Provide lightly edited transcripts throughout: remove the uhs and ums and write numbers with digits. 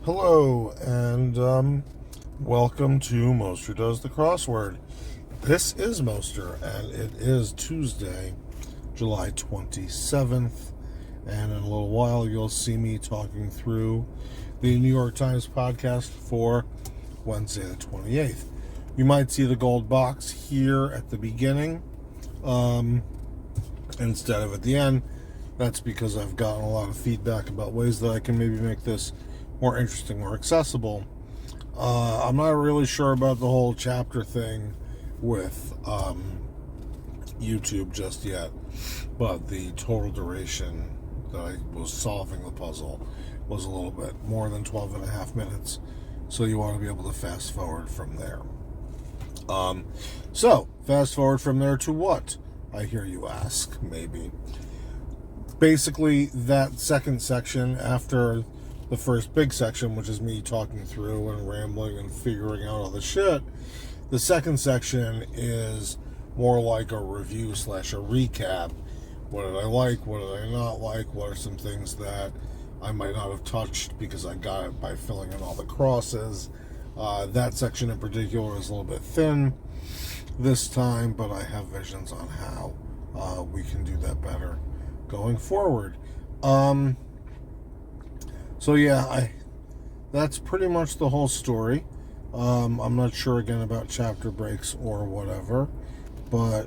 Hello, and welcome to Moster Does the Crossword. This is Moster, and it is Tuesday, July 27th, and in a little while you'll see me talking through the New York Times podcast for Wednesday the 28th. You might see the gold box here at the beginning instead of at the end. That's because I've gotten a lot of feedback about ways that I can maybe make this more interesting, more accessible. I'm not really sure about the whole chapter thing with YouTube just yet, but the total duration that I was solving the puzzle was a little bit more than 12 and a half minutes, so you want to be able to fast forward from there. So, fast forward from there to what? I hear you ask, maybe. Basically, that second section after the first big section, which is me talking through and rambling and figuring out all the shit, the second section is more like a review / a recap. What did I like? What did I not like? What are some things that I might not have touched because I got it by filling in all the crosses? That section in particular is a little bit thin this time, but I have visions on how we can do that better going forward. So yeah, that's pretty much the whole story. I'm not sure again about chapter breaks or whatever, but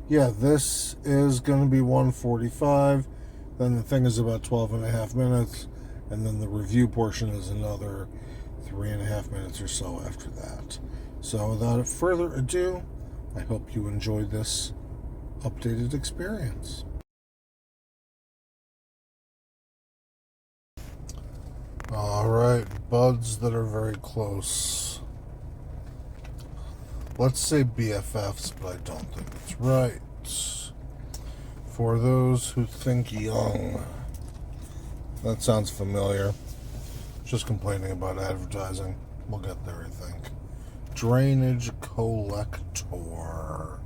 yeah, this is going to be 1:45. Then the thing is about 12 and a half minutes, and then the review portion is another 3.5 minutes or so after that. So without further ado, I hope you enjoyed this updated experience. Alright, buds that are very close. Let's say BFFs, but I don't think it's right. For those who think young. That sounds familiar. Just complaining about advertising. We'll get there, I think. Drainage collector.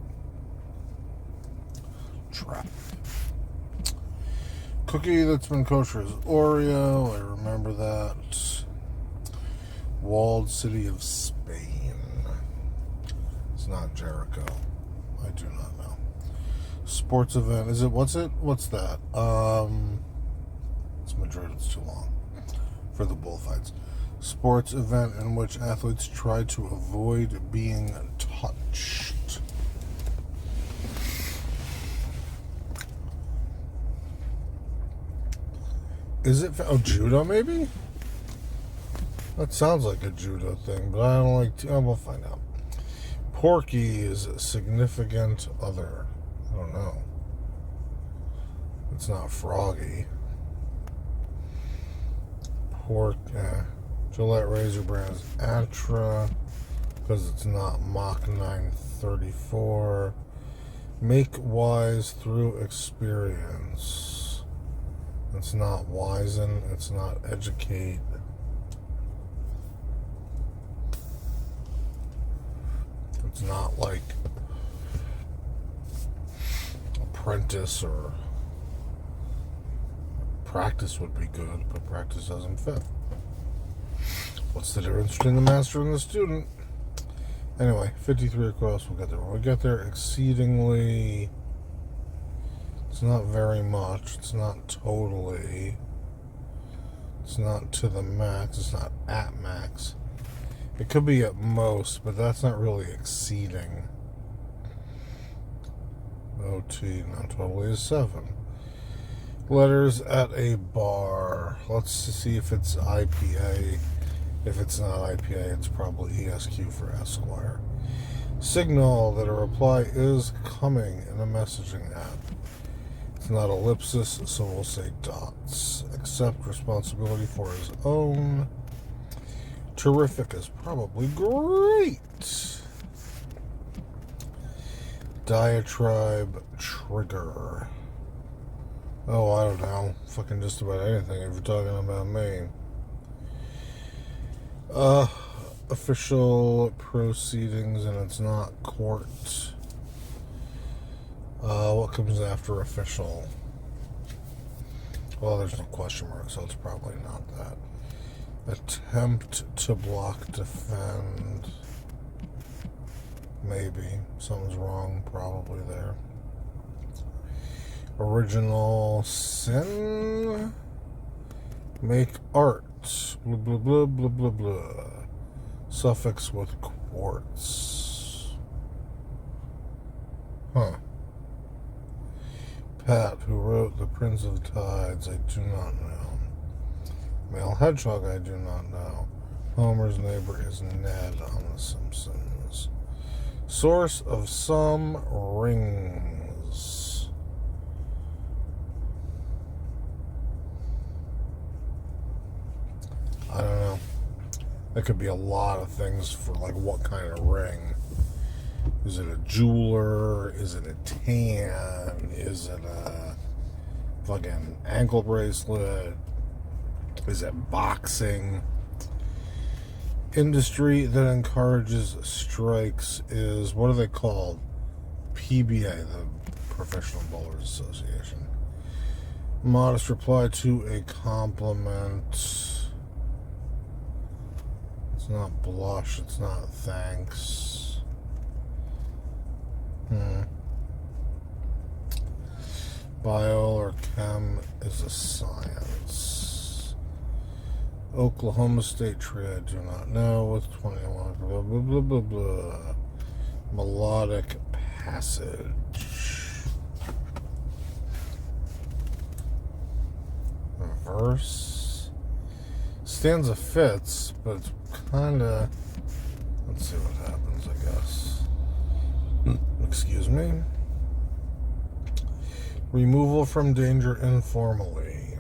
Trap. Cookie that's been kosher is Oreo. I remember that. Walled city of Spain. It's not Jericho. I do not know. Sports event. Is it? What's it? What's that? It's Madrid. It's too long for the bullfights. Sports event in which athletes try to avoid being touched. Is it? Oh, judo maybe? That sounds like a judo thing, but I don't like to. Oh, we'll find out. Porky's significant other. I don't know. It's not Froggy. Gillette Razor Brands Atra, because it's not Mach 934. Make wise through experience. It's not wisen. It's not educate. It's not like apprentice or practice would be good, but practice doesn't fit. What's the difference between the master and the student? Anyway, 53 across, we'll get there. When we get there, exceedingly, it's not very much, it's not totally, it's not to the max, it's not at max. It could be at most, but that's not really exceeding. OT, not totally, is 7. Letters at a bar. Let's see if it's IPA. If it's not IPA, it's probably ESQ for Esquire. Signal that a reply is coming in a messaging app. It's not ellipsis, so we'll say dots. Accept responsibility for his own. Terrific is probably great. Diatribe trigger. Oh, I don't know. Fucking just about anything if you're talking about me. Official proceedings, and it's not court. What comes after official? Well, there's no question mark, so it's probably not that. Attempt to block, defend. Maybe. Something's wrong, probably there. Original sin. Make art. Blah, blah, blah, blah, blah, blah. Suffix with quartz. Huh. Pat, who wrote The Prince of Tides, I do not know. Male Hedgehog, I do not know. Homer's neighbor is Ned on The Simpsons. Source of some rings. I don't know. That could be a lot of things for like what kind of ring. Is it a jeweler? Is it a tan? Is it a fucking ankle bracelet? Is it boxing? Industry that encourages strikes is, what are they called? PBA, the Professional Bowlers Association. Modest reply to a compliment. It's not blush, it's not thanks. Bio or chem is a science. Oklahoma State Tree, I do not know. With 21, blah, blah, blah, blah, blah. Melodic passage. Verse. Stanza fits, but it's kind of... Let's see what happens, I guess. Excuse me. Removal from danger informally.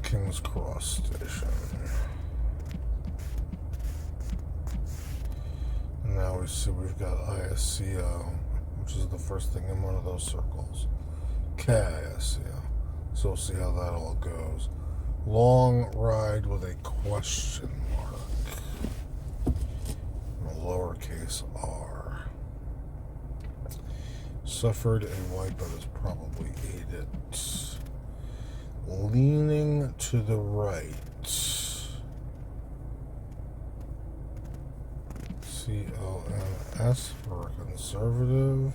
King's Cross Station. And now we see we've got ISCO, which is the first thing in one of those circles. KISCO. So we'll see how that all goes. Long ride with a question mark. And a lowercase r. Suffered a wipe, but has probably ate it. Leaning to the right. CONS for conservative.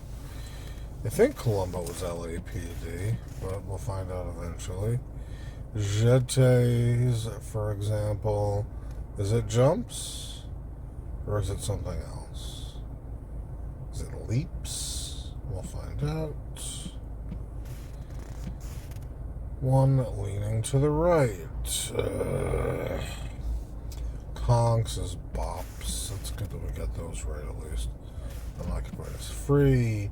I think Columbo was LAPD, but we'll find out eventually. Jetés, for example. Is it jumps? Or is it something else? Is it leaps? We'll find out. One leaning to the right. Conks is bops. It's good that we got those right at least. Unoccupied is free.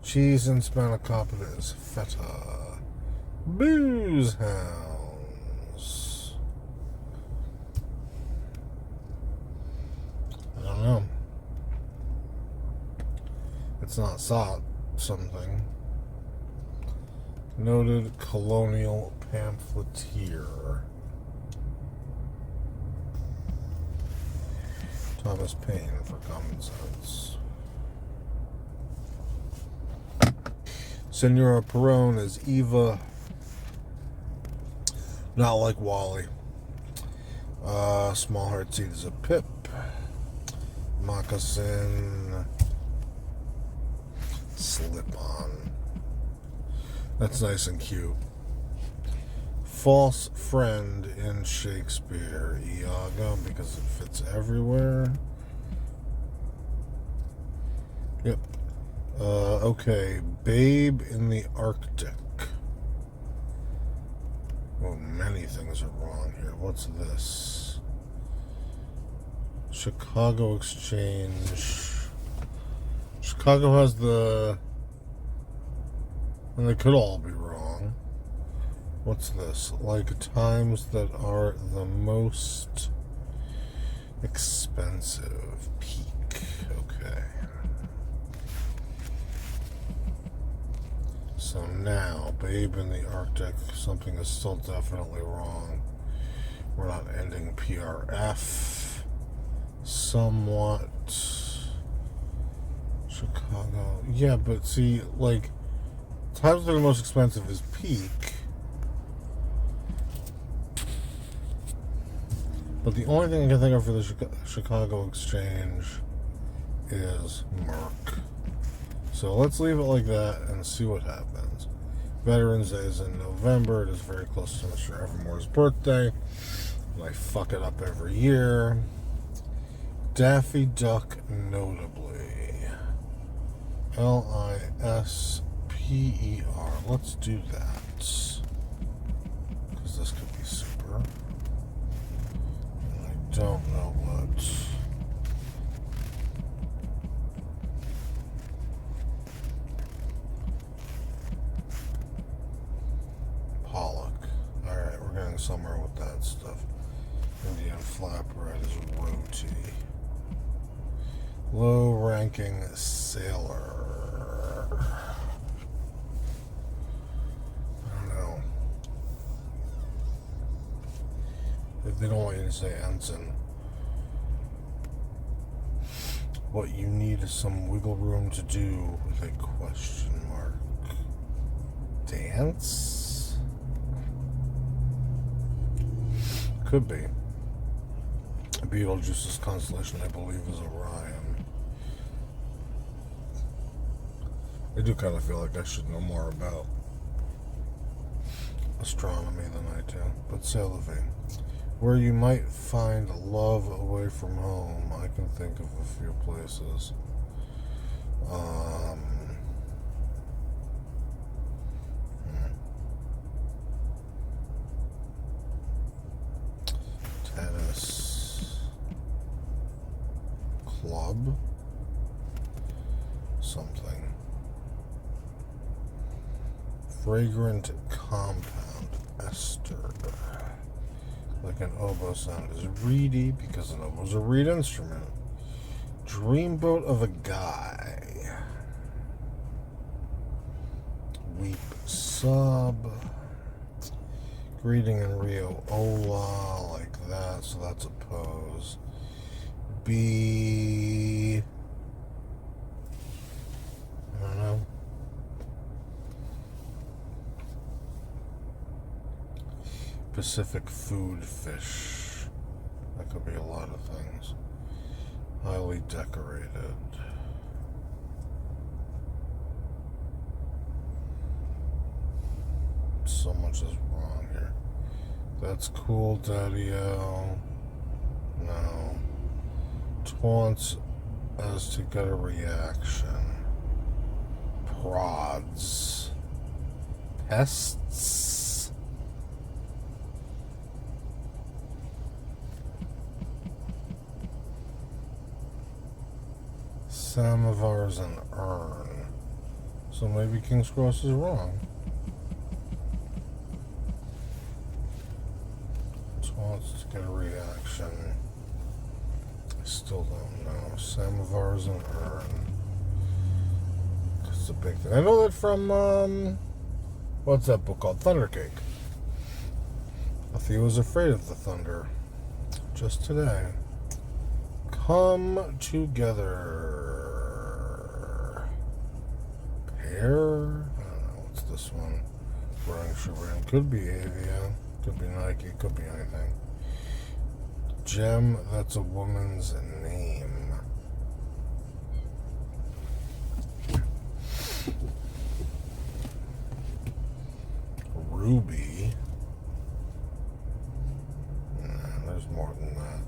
Cheese and spanakopita is feta. Booze hounds. I don't know. It's not something. Noted colonial pamphleteer. Thomas Paine for Common Sense. Senora Perone is Eva. Not like Wally. Small Heart Seed is a Pip. Moccasin. Slip-on. That's nice and cute. False friend in Shakespeare. Iago, because it fits everywhere. Yep. Okay. Babe in the Arctic. Oh, many things are wrong here. What's this? Chicago Exchange. Chicago has the... And they could all be wrong. What's this? Like times that are the most expensive. Peak. Okay. So now, Babe in the Arctic, something is still definitely wrong. We're not ending PRF. Somewhat. Chicago. Yeah, but see, like, times that are the most expensive is peak. But the only thing I can think of for the Chicago Exchange is Merck. So let's leave it like that and see what happens. Veterans Day is in November. It is very close to Mr. Evermore's birthday. And I fuck it up every year. Daffy Duck, notably. Lisper. Let's do that. Because this could be super. And I don't know what. Pollock. Alright, we're getting somewhere with that stuff. Indian flatbread is roti. Low-ranking sailor. I don't know. If they don't want you to say ensign, what you need is some wiggle room to do with a question mark. Dance? Could be. Beetlejuice's constellation, I believe, is Orion. I do kind of feel like I should know more about astronomy than I do. But c'est la vie. Where you might find love away from home, I can think of a few places. Tennis club, something. Fragrant compound, ester. Like an oboe sound is reedy because an oboe is a reed instrument. Dreamboat of a guy. Weep sub. Greeting in Rio, hola, like that, so that's a pose. B. I don't know. Pacific food fish. That could be a lot of things. Highly decorated. So much is wrong here. That's cool, Daddy-O. No. Taunts as to get a reaction. Prods. Pests. Samovars and urn. So maybe King's Cross is wrong. Taunts to get a reaction. I still don't know. Samovars and urn. That's a big thing. I know that from, what's that book called? Thundercake. Althea was afraid of the thunder. Just today. Come together. Pear? I don't know. What's this one? Running Chagrin. Could be Avia. Could be Nike. Could be anything. Gem, that's a woman's name. Ruby. Nah, there's more than that.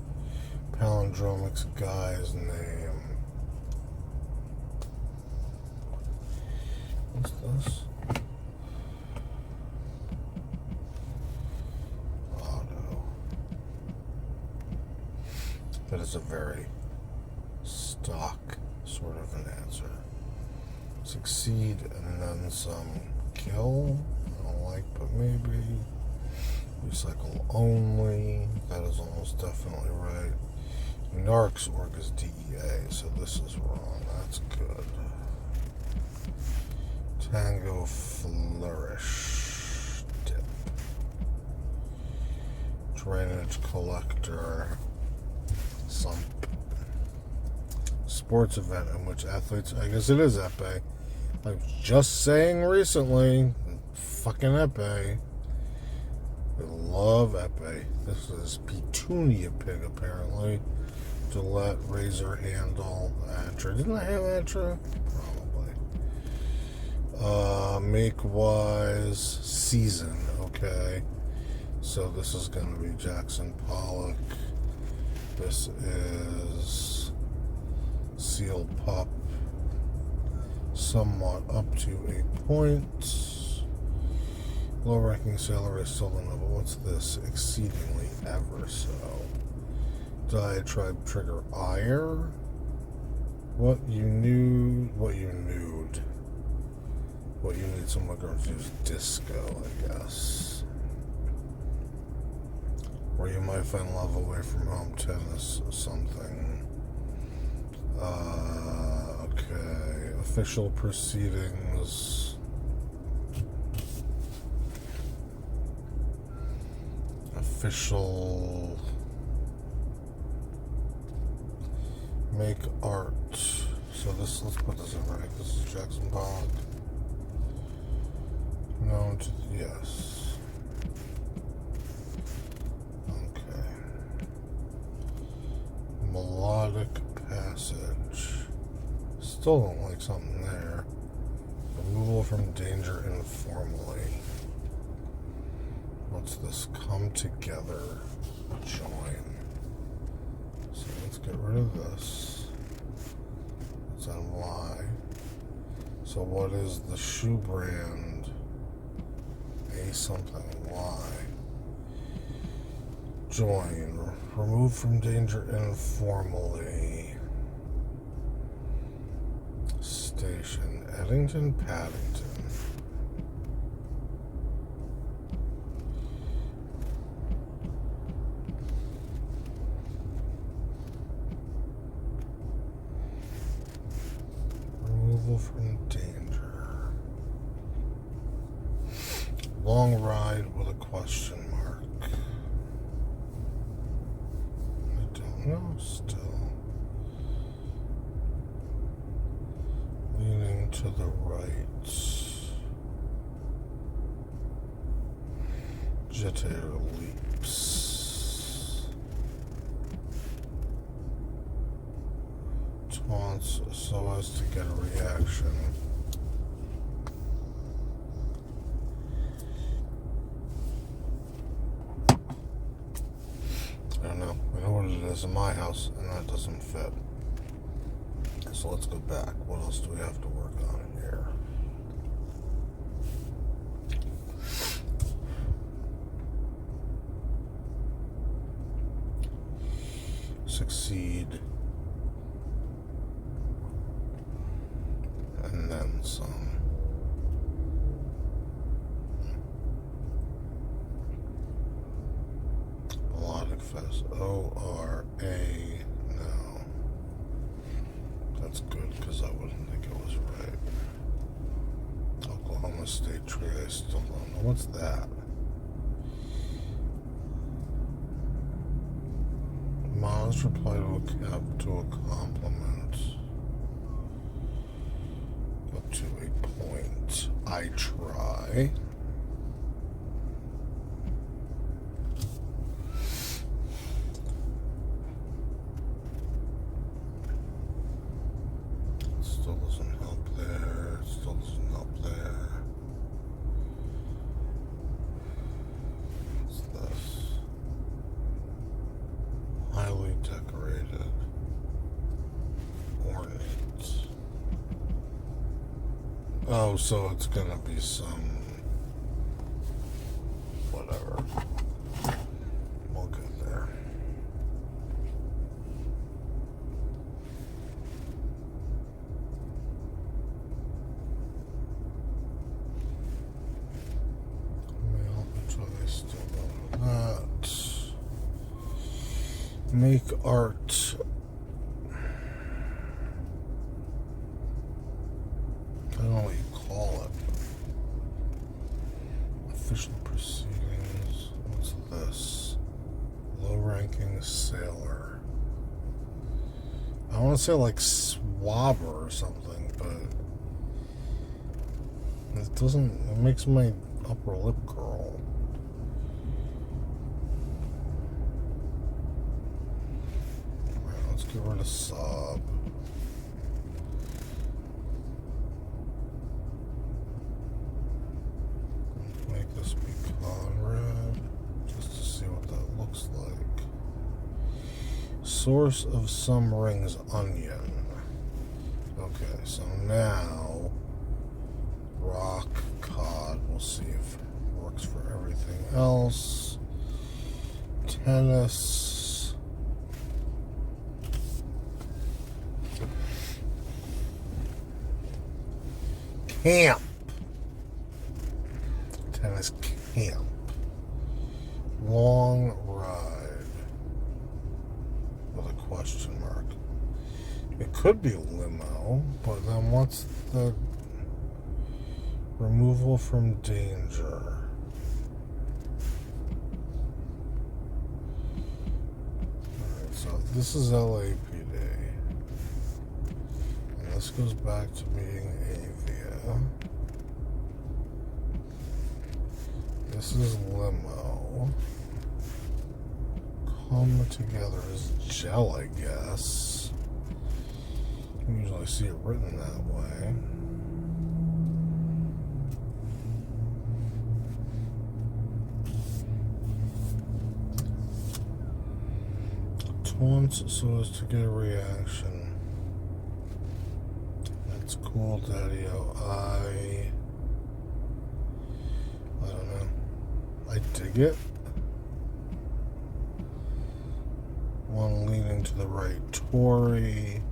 Palindromic's guy's name. What's this? Auto. That is a very stock sort of an answer. Succeed and then some. Kill? I don't like, but maybe. Recycle only. That is almost definitely right. Narc's org is DEA, so this is wrong. That's good. Tango flourish. Dip. Drainage collector. Sump. sports event in which athletes, I guess it is epee. I was just saying recently, fucking epee. I love epee. This is Petunia Pig, apparently. Gillette, razor handle, Atra. Didn't I have Atra? Probably. Make-wise, season, okay. So this is going to be Jackson Pollock. This is Seal Pup. Somewhat up to a point. Low-ranking sailor, I still don't know, but what's this? Exceedingly ever so. Diatribe trigger ire. What you need someone going to use disco, I guess. Or you might find love away from home tennis or something. Okay. Official proceedings. Official make art. So this, let's put this in right. This is Jackson Pollock. Known to, yes. Okay. Melodic passage. Still don't like something there. Removal from danger informally. What's this? Come together. Join. So let's get rid of this. It's on Y. So what is the shoe brand? A something Y. Join. Remove from danger informally. Station. Eddington, Paddington. Removal from danger. Long ride with a question mark. I don't know still. Leaning to the right. Jeter leaps. Taunts so as to get a reaction. I don't know. I know what it is in my house, and that doesn't fit. So let's go back. What else do we have to work on here? Succeed. And then some. Melodic Fest. O-R-A. No. That's good, because I wouldn't think it was right. Oklahoma State Tree, I still don't know. What's that? Modest reply to a compliment. Up to a point. I try. Still doesn't help there. Still doesn't help there. What's this? Highly decorated. Ornate. Oh, so it's gonna be some whatever. We'll get there. I still don't know that. Make art. I don't know what you call it. Official proceedings. What's this? Low-ranking sailor. I want to say like swabber or something, but it doesn't. It makes my upper lip curl. Alright, let's get rid of sob. Make this be Conrad, just to see what that looks like. Source of some rings, onion. Okay, so now rock cod. We'll see if it works for everything else. Tennis. Camp. Tennis camp. Long ride. With a question mark. It could be limo, but then what's the removal from danger? Alright, so this is LAPD. And this goes back to being Avia. This is limo. Come together as gel, I guess. You usually see it written that way. Taunts so as to get a reaction. That's cool, Daddy-O. I don't know. I dig it. One leaning to the right, Tory.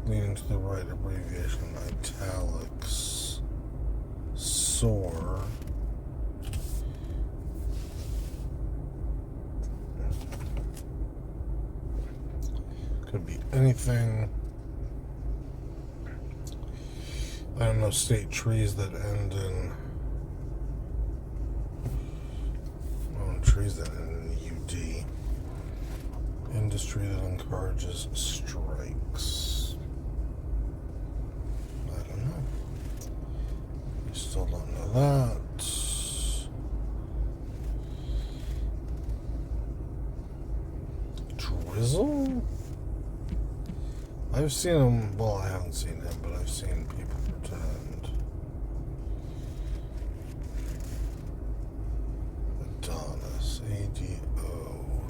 Leaning to the right, abbreviation, italics. Soar. Could be anything. I don't know, state trees that end in. Oh, trees that end in UD. Industry that encourages strikes. I don't know. We still don't know that. Drizzle? I've seen him, well, I haven't seen him, but I've seen people pretend. Adonis, ADO.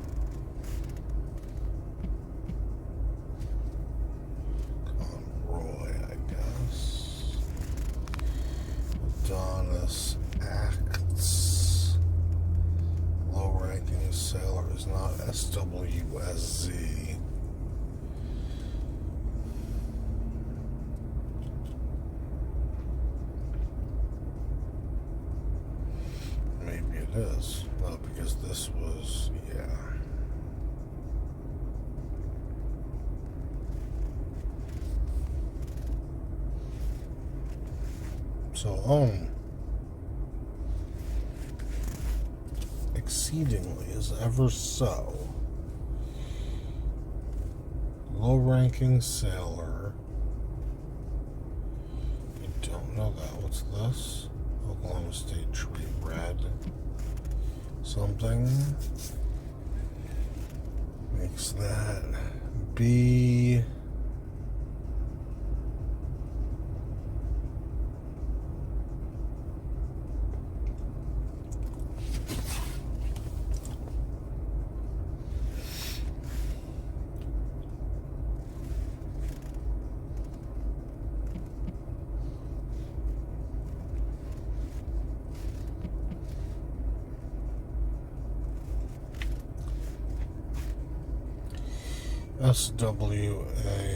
Conroy, I guess. Adonis acts. Low-ranking sailor is not SWSZ. It is. Well, because this was, yeah. So, exceedingly as ever so. Low-ranking sailor. I don't know that. What's this? Oklahoma State tree red. Something makes that be SWABBY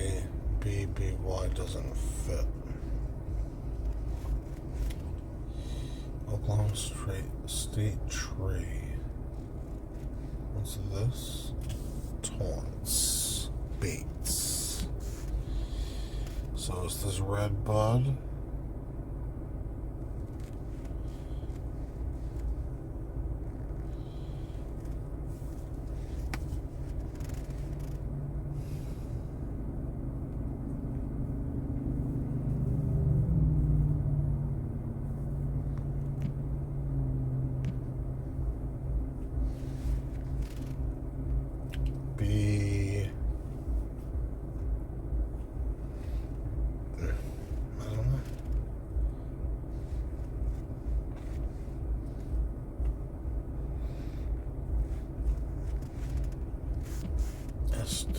doesn't fit. Oklahoma State tree. What's this? Taunts. Baits. So is this red bud?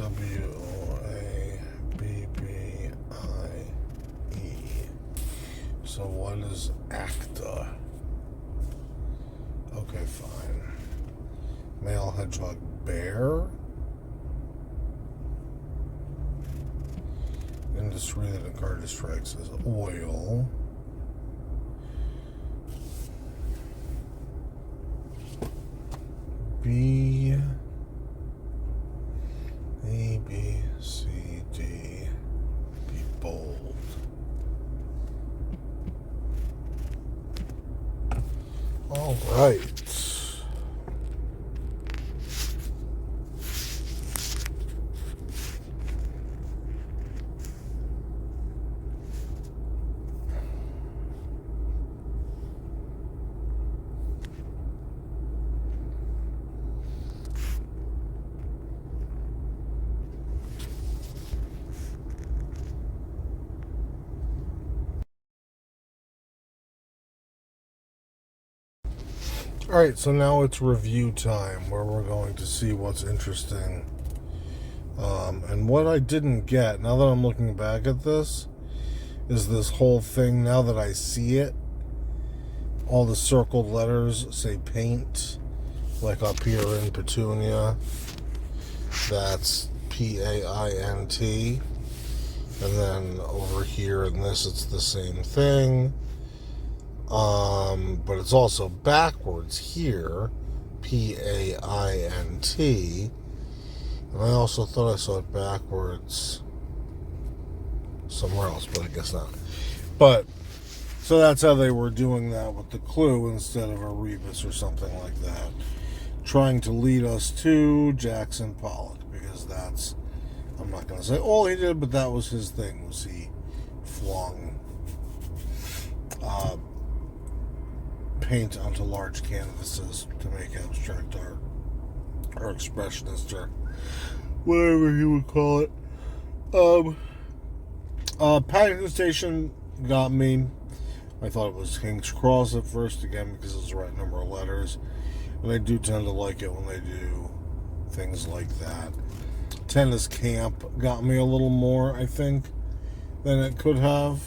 W-A-B-B-I-E. So what is acta? Okay, fine. Male hedgehog bear. Industry that a card strikes is oil. B, A, B, C, D. Be bold. All right. Alright, so now it's review time where we're going to see what's interesting. And what I didn't get, now that I'm looking back at this, is this whole thing, now that I see it, all the circled letters say paint, like up here in Petunia, that's P-A-I-N-T, and then over here in this it's the same thing. But it's also backwards here, P-A-I-N-T, and I also thought I saw it backwards somewhere else, but I guess not. But, so that's how they were doing that with the clue instead of a rebus or something like that. Trying to lead us to Jackson Pollock, because that's, I'm not going to say all he did, but that was his thing, was he flung paint onto large canvases to make abstract art, or expressionist, or whatever you would call it. Paddington Station got me. I thought it was King's Cross at first, again, because it was the right number of letters. And I do tend to like it when they do things like that. Tennis Camp got me a little more, I think, than it could have.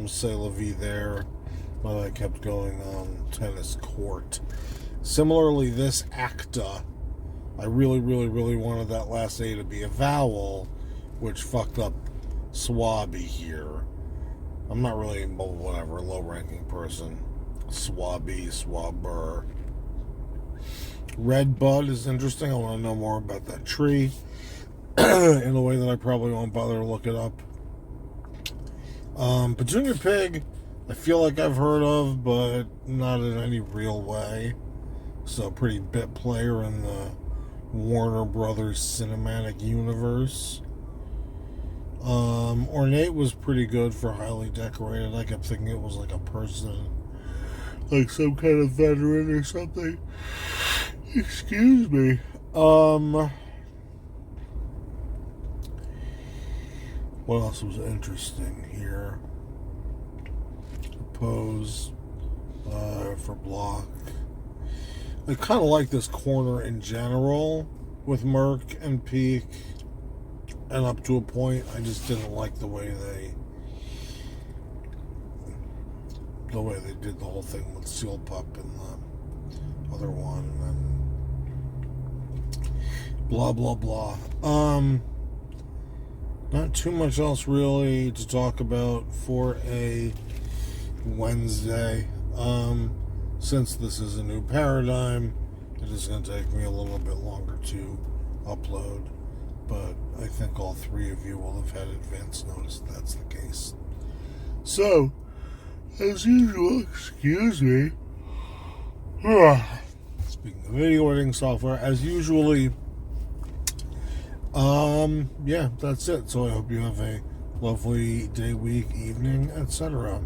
C'est la vie there. But I kept going on tennis court. Similarly, this acta, I really, really, really wanted that last A to be a vowel, which fucked up swabby here. I'm not really, whatever, low-ranking person. Swabby, swabber. Red bud is interesting. I want to know more about that tree in a way that I probably won't bother to look it up. Petunia Pig, I feel like I've heard of, but not in any real way. So, pretty bit player in the Warner Brothers cinematic universe. Ornate was pretty good for highly decorated. I kept thinking it was like a person, like some kind of veteran or something. Excuse me. What else was interesting here? Pose for block. I kind of like this corner in general with Merc and Peak, and up to a point, I just didn't like the way they did the whole thing with Seal Pup and the other one, and blah blah blah. Not too much else really to talk about for a Wednesday. Since this is a new paradigm, it is going to take me a little bit longer to upload, but I think all three of you will have had advance notice that's the case. So, as usual, excuse me, speaking of video editing software, as usually, yeah, that's it. So I hope you have a lovely day, week, evening, etc.